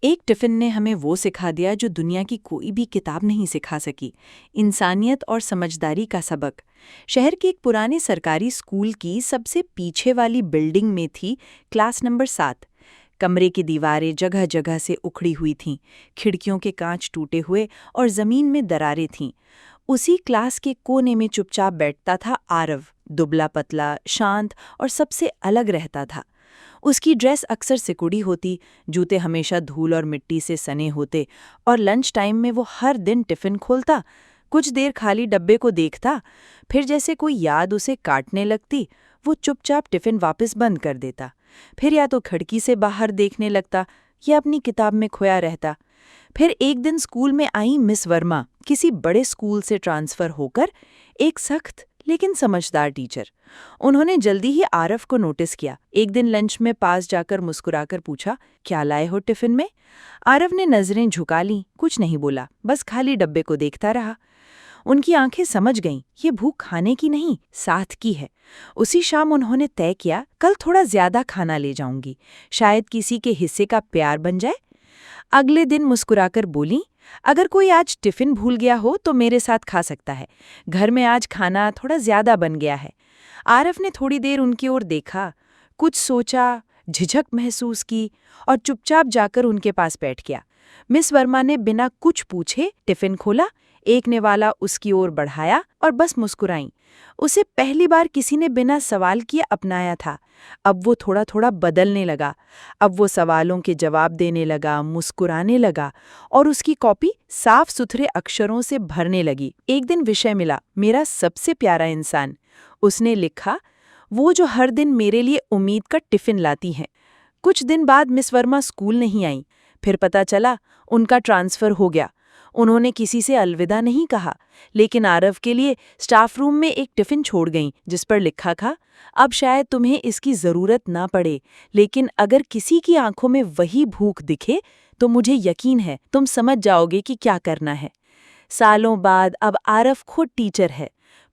एक टिफ़िन ने हमें वो सिखा दिया जो दुनिया की कोई भी किताब नहीं सिखा सकी, इंसानियत और समझदारी का सबक। शहर के एक पुराने सरकारी स्कूल की सबसे पीछे वाली बिल्डिंग में थी क्लास नंबर 7। कमरे की दीवारें जगह जगह से उखड़ी हुई थीं, खिड़कियों के कांच टूटे हुए और ज़मीन में दरारें थीं। उसी क्लास के कोने में चुपचाप बैठता था आरव, दुबला पतला, शांत और सबसे अलग रहता था। उसकी ड्रेस अक्सर सिकुड़ी होती, जूते हमेशा धूल और मिट्टी से सने होते, और लंच टाइम में वो हर दिन टिफ़िन खोलता, कुछ देर खाली डब्बे को देखता, फिर जैसे कोई याद उसे काटने लगती, वो चुपचाप टिफ़िन वापस बंद कर देता। फिर या तो खिड़की से बाहर देखने लगता या अपनी किताब में खोया रहता। फिर एक दिन स्कूल में आई मिस वर्मा, किसी बड़े स्कूल से ट्रांसफ़र होकर, एक सख्त लेकिन समझदार टीचर। उन्होंने जल्दी ही आरव को नोटिस किया। एक दिन लंच में पास जाकर मुस्कुराकर पूछा, क्या लाए हो टिफिन में? आरव ने नजरें झुका लीं, कुछ नहीं बोला, बस खाली डब्बे को देखता रहा। उनकी आंखें समझ गईं, ये भूख खाने की नहीं, साथ की है। उसी शाम उन्होंने तय किया, कल थोड़ा ज्यादा खाना ले जाऊंगी, शायद किसी के हिस्से का प्यार बन जाए। अगले दिन मुस्कुराकर बोली, अगर कोई आज टिफिन भूल गया हो तो मेरे साथ खा सकता है, घर में आज खाना थोड़ा ज्यादा बन गया है। आरव ने थोड़ी देर उनकी ओर देखा, कुछ सोचा, झिझक महसूस की और चुपचाप जाकर उनके पास बैठ गया। मिस वर्मा ने बिना कुछ पूछे टिफिन खोला, एक निवाला उसकी ओर बढ़ाया और बस मुस्कुराईं। उसे पहली बार किसी ने बिना सवाल किए अपनाया था। अब वो थोड़ा थोड़ा बदलने लगा। अब वो सवालों के जवाब देने लगा, मुस्कुराने लगा और उसकी कॉपी साफ सुथरे अक्षरों से भरने लगी। एक दिन विषय मिला, मेरा सबसे प्यारा इंसान। उसने लिखा, वो जो हर दिन मेरे लिए उम्मीद का टिफिन लाती हैं। कुछ दिन बाद मिस वर्मा स्कूल नहीं आई। फिर पता चला उनका ट्रांसफ़र हो गया। उन्होंने किसी से अलविदा नहीं कहा, लेकिन आरव के लिए स्टाफ रूम में एक टिफिन छोड़ गईं जिस पर लिखा था, अब शायद तुम्हें इसकी ज़रूरत ना पड़े, लेकिन अगर किसी की आंखों में वही भूख दिखे तो मुझे यकीन है तुम समझ जाओगे कि क्या करना है। सालों बाद अब आरव खुद टीचर है।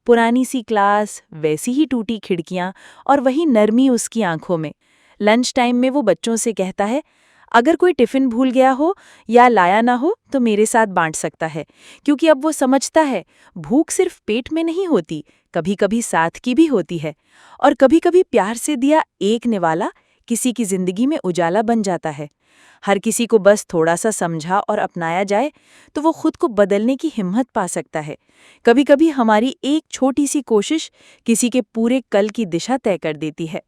पुरानी सी क्लास, वैसी ही टूटी खिड़कियां और वही नरमी उसकी आंखों में। लंच टाइम में वो बच्चों से कहता है, अगर कोई टिफिन भूल गया हो या लाया ना हो तो मेरे साथ बांट सकता है, क्योंकि अब वो समझता है भूख सिर्फ पेट में नहीं होती, कभी कभी साथ की भी होती है, और कभी कभी प्यार से दिया एक निवाला किसी की जिंदगी में उजाला बन जाता है। हर किसी को बस थोड़ा सा समझा और अपनाया जाए तो वो खुद को बदलने की हिम्मत पा सकता है। कभी कभी हमारी एक छोटी सी कोशिश किसी के पूरे कल की दिशा तय कर देती है।